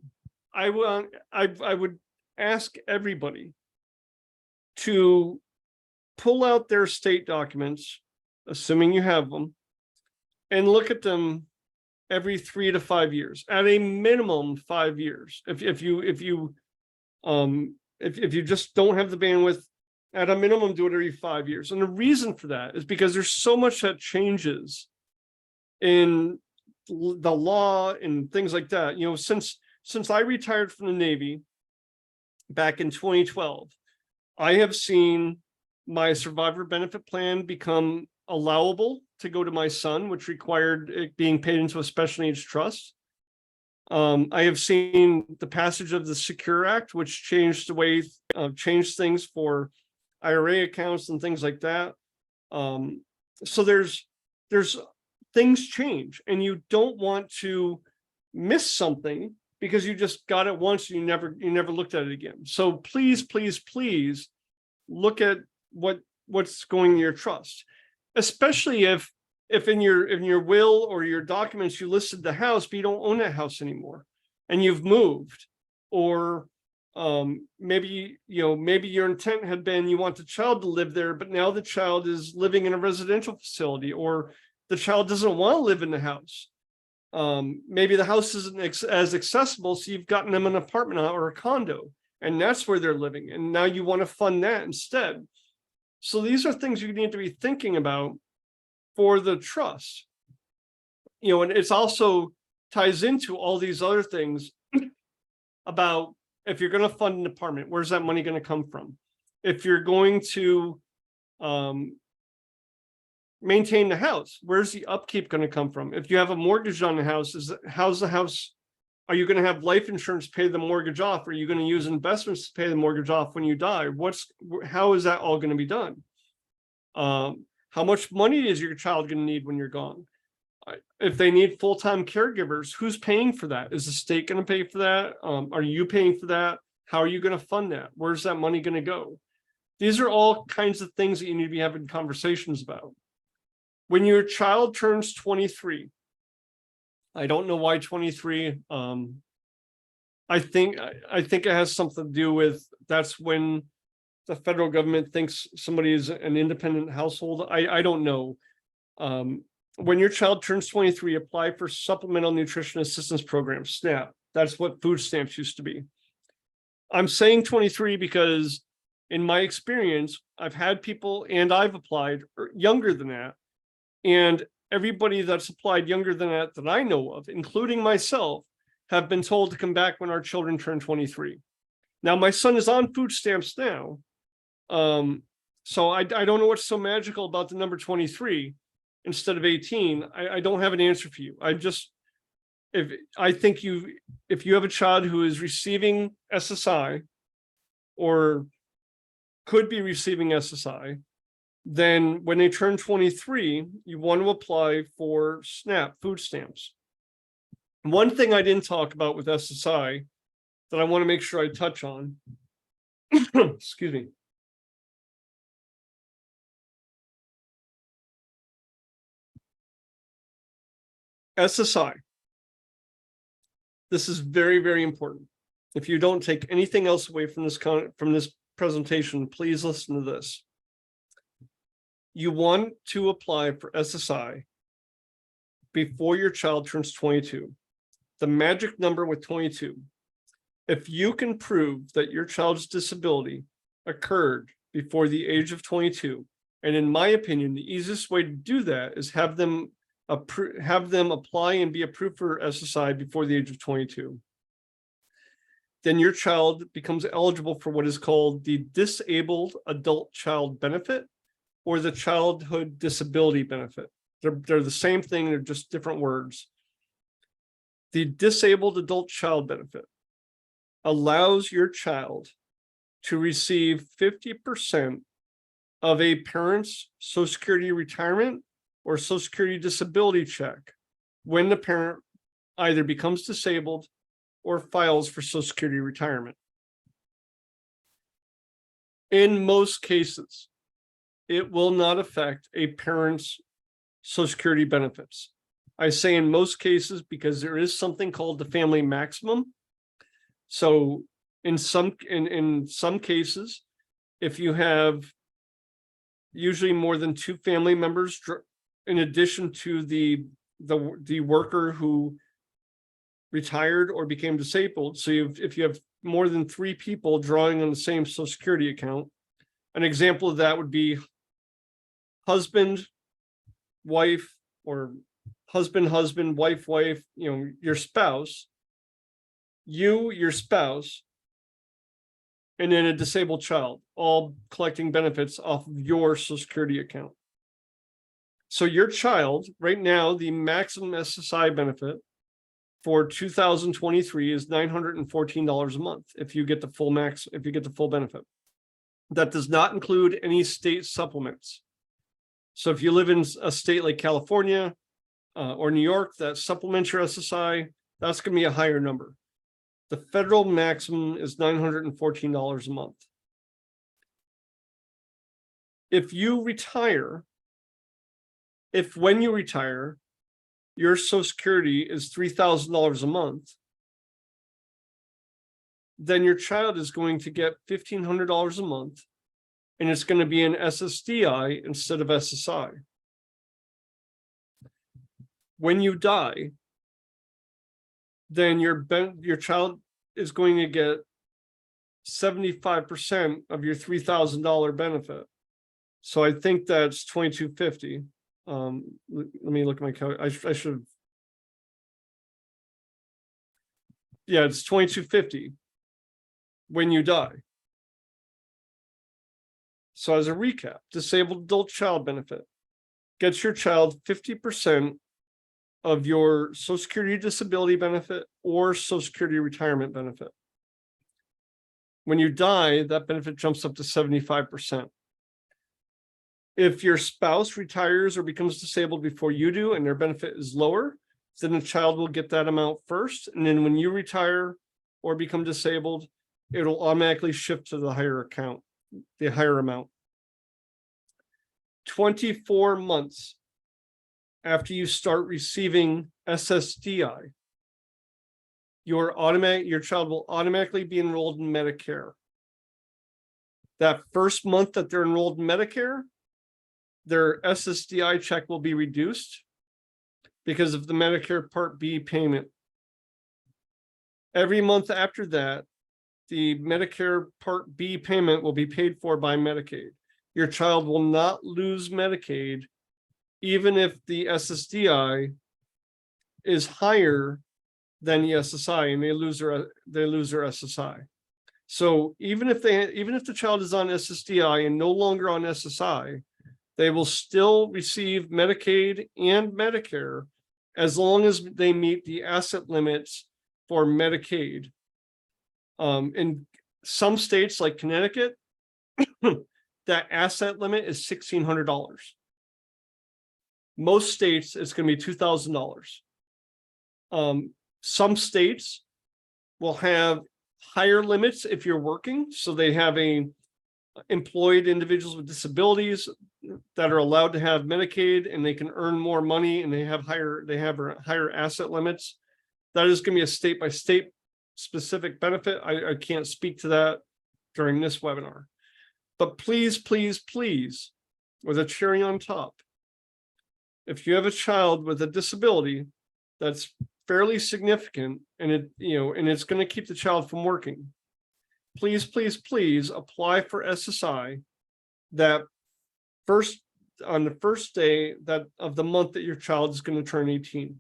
I would ask everybody to pull out their estate documents, assuming you have them, and look at them every 3 to 5 years, at a minimum 5 years. If you just don't have the bandwidth, at a minimum, do it every 5 years. And the reason for that is because there's so much that changes in the law and things like that. Since I retired from the Navy back in 2012, I have seen my survivor benefit plan become allowable to go to my son, which required it being paid into a special needs trust. I have seen the passage of the Secure Act, which changed the way, changed things for IRA accounts and things like that. So there's things change, and you don't want to miss something because you just got it once and you never looked at it again. So please look at what's going in your trust, especially if in your will or your documents you listed the house, but you don't own that house anymore and you've moved, or maybe your intent had been you want the child to live there, but now the child is living in a residential facility, or the child doesn't want to live in the house. Maybe the house isn't as accessible, so you've gotten them an apartment or a condo, and that's where they're living, and now you want to fund that instead. So these are things you need to be thinking about for the trust. And it's also ties into all these other things about, if you're going to fund an apartment, where's that money going to come from? If you're going to maintain the house. Where's the upkeep going to come from? If you have a mortgage on the house, how's the house? Are you going to have life insurance pay the mortgage off? Are you going to use investments to pay the mortgage off when you die? How is that all going to be done? How much money is your child going to need when you're gone? If they need full-time caregivers, who's paying for that? Is the state going to pay for that? Are you paying for that? How are you going to fund that? Where's that money going to go? These are all kinds of things that you need to be having conversations about. When your child turns 23, I don't know why 23. I think it has something to do with that's when the federal government thinks somebody is an independent household. I don't know. When your child turns 23, apply for Supplemental Nutrition Assistance Program, SNAP. That's what food stamps used to be. I'm saying 23 because in my experience, I've had people, and I've applied younger than that. And everybody that's applied younger than that I know of, including myself, have been told to come back when our children turn 23. Now, my son is on food stamps now. So I don't know what's so magical about the number 23 instead of 18. I don't have an answer for you. If you have a child who is receiving SSI or could be receiving SSI, then when they turn 23, you want to apply for SNAP food stamps. One thing I didn't talk about with SSI that I want to make sure I touch on, excuse me. SSI. This is very, very important. If you don't take anything else away from this presentation, please listen to this. You want to apply for SSI before your child turns 22. The magic number with 22. If you can prove that your child's disability occurred before the age of 22, and in my opinion, the easiest way to do that is have them apply and be approved for SSI before the age of 22. Then your child becomes eligible for what is called the Disabled Adult Child Benefit or the Childhood Disability Benefit. They're the same thing, they're just different words. The Disabled Adult Child Benefit allows your child to receive 50% of a parent's Social Security retirement or Social Security disability check when the parent either becomes disabled or files for Social Security retirement. In most cases, it will not affect a parent's Social Security benefits. I say in most cases because there is something called the family maximum. So in some cases, if you have usually more than two family members, in addition to the worker who retired or became disabled, so if you have more than three people drawing on the same Social Security account, an example of that would be husband, wife, or husband, wife, your spouse, your spouse, and then a disabled child, all collecting benefits off of your Social Security account. So your child, right now, the maximum SSI benefit for 2023 is $914 a month if you get the full benefit. That does not include any state supplements. So if you live in a state like California or New York that supplements your SSI, that's going to be a higher number. The federal maximum is $914 a month. If when you retire, your Social Security is $3,000 a month, then your child is going to get $1,500 a month, and it's going to be an SSDI instead of SSI. When you die, then your child is going to get 75% of your $3,000 benefit. So I think that's $2,250. Let me look at my calculator. I should. Yeah, it's $2,250 when you die. So as a recap, disabled adult child benefit, gets your child 50% of your Social Security disability benefit or Social Security retirement benefit. When you die, that benefit jumps up to 75%. If your spouse retires or becomes disabled before you do and their benefit is lower, then the child will get that amount first. And then when you retire or become disabled, it'll automatically shift to the higher account, the higher amount. 24 months after you start receiving SSDI, your child will automatically be enrolled in Medicare. That first month that they're enrolled in Medicare, their SSDI check will be reduced because of the Medicare Part B payment. Every month after that, the Medicare Part B payment will be paid for by Medicaid. Your child will not lose Medicaid, even if the SSDI is higher than the SSI, and they lose their SSI. So even if the child is on SSDI and no longer on SSI, they will still receive Medicaid and Medicare as long as they meet the asset limits for Medicaid. In some states like Connecticut, that asset limit is $1,600. Most states, it's going to be $2,000. Some states will have higher limits if you're working. So they have employed individuals with disabilities that are allowed to have Medicaid, and they can earn more money, and they have higher asset limits. That is going to be a state by state specific benefit. I can't speak to that during this webinar, but please, please, please, with a cherry on top, if you have a child with a disability that's fairly significant and it's going to keep the child from working, please, please, please apply for SSI on the first day of the month that your child is going to turn 18.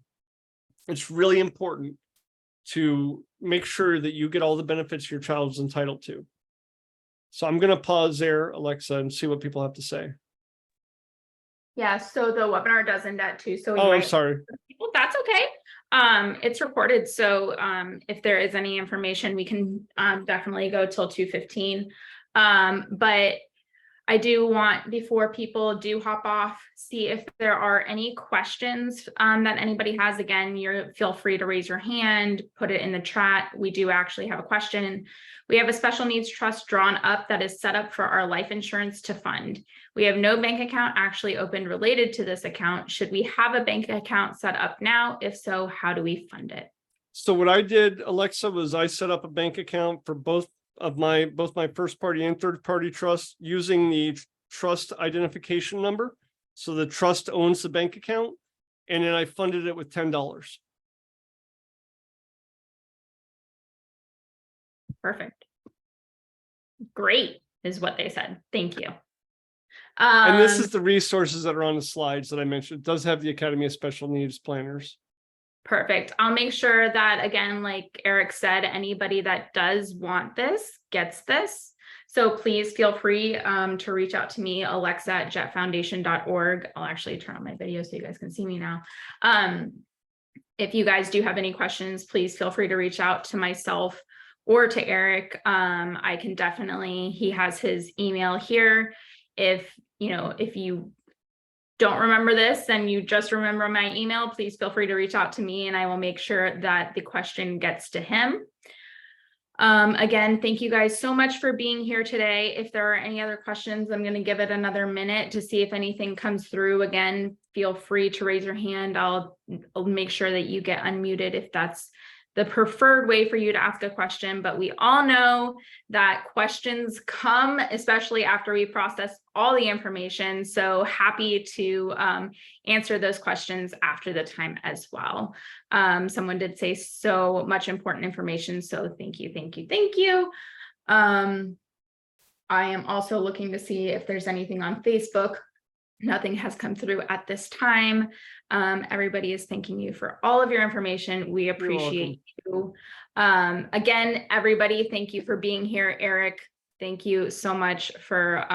It's really important to make sure that you get all the benefits your child is entitled to. So I'm going to pause there, Alexa, and see what people have to say. Yeah, so the webinar does end at 2. So I'm sorry. Well, that's okay. It's recorded. So if there is any information, we can definitely go till 2:15. But I do want, before people do hop off, see if there are any questions that anybody has. Again, feel free to raise your hand, put it in the chat. We do actually have a question. We have a special needs trust drawn up that is set up for our life insurance to fund. We have no bank account actually opened related to this account. Should we have a bank account set up now? If so, how do we fund it? So what I did, Alexa, was I set up a bank account for both my first party and third party trust using the trust identification number. So the trust owns the bank account, and then I funded it with $10. Perfect. Great is what they said. Thank you. And this is the resources that are on the slides that I mentioned. It does have the Academy of Special Needs Planners. Perfect. I'll make sure that, again, like Eric said, anybody that does want this gets this. So please feel free to reach out to me, Alexa at jettfoundation.org. I'll actually turn on my video so you guys can see me now. If you guys do have any questions, please feel free to reach out to myself or to Eric. I can definitely, he has his email here. If you don't remember this and you just remember my email, please feel free to reach out to me and I will make sure that the question gets to him. Again, thank you guys so much for being here today. If there are any other questions, I'm going to give it another minute to see if anything comes through. Again, feel free to raise your hand. I'll make sure that you get unmuted if that's the preferred way for you to ask a question, but we all know that questions come, especially after we process all the information. So happy to answer those questions after the time as well. Someone did say so much important information. So thank you, thank you, thank you. I am also looking to see if there's anything on Facebook. Nothing has come through at this time. Everybody is thanking you for all of your information. We appreciate you. Again, everybody, thank you for being here. Eric, Thank you so much for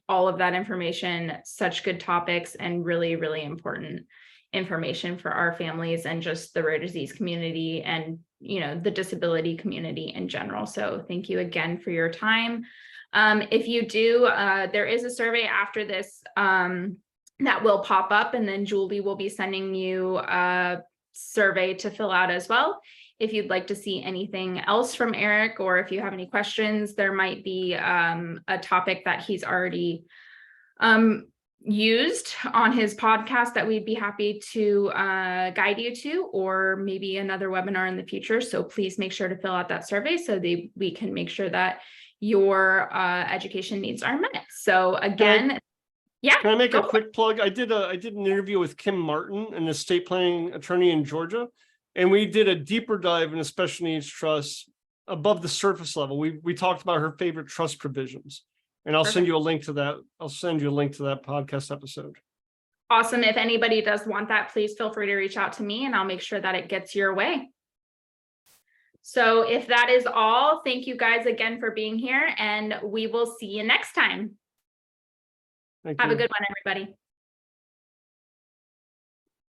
all of that information, such good topics and really, really important information for our families and just the rare disease community and, you know, the disability community in general. So thank you again for your time. If you do, there is a survey after this that will pop up, and then Julie will be sending you a survey to fill out as well. If you'd like to see anything else from Eric, or if you have any questions, there might be a topic that he's already used on his podcast that we'd be happy to guide you to, or maybe another webinar in the future. So please make sure to fill out that survey so that we can make sure that your education needs are met. So again, yeah. Can I make a quick plug? I did an interview with Kim Martin, an estate planning attorney in Georgia, and we did a deeper dive in a special needs trust above the surface level. We talked about her favorite trust provisions, and I'll send you a link to that. I'll send you a link to that podcast episode. Awesome. If anybody does want that, please feel free to reach out to me and I'll make sure that it gets your way. So if that is all, thank you guys again for being here, and we will see you next time. Thank Have you. a good one, everybody.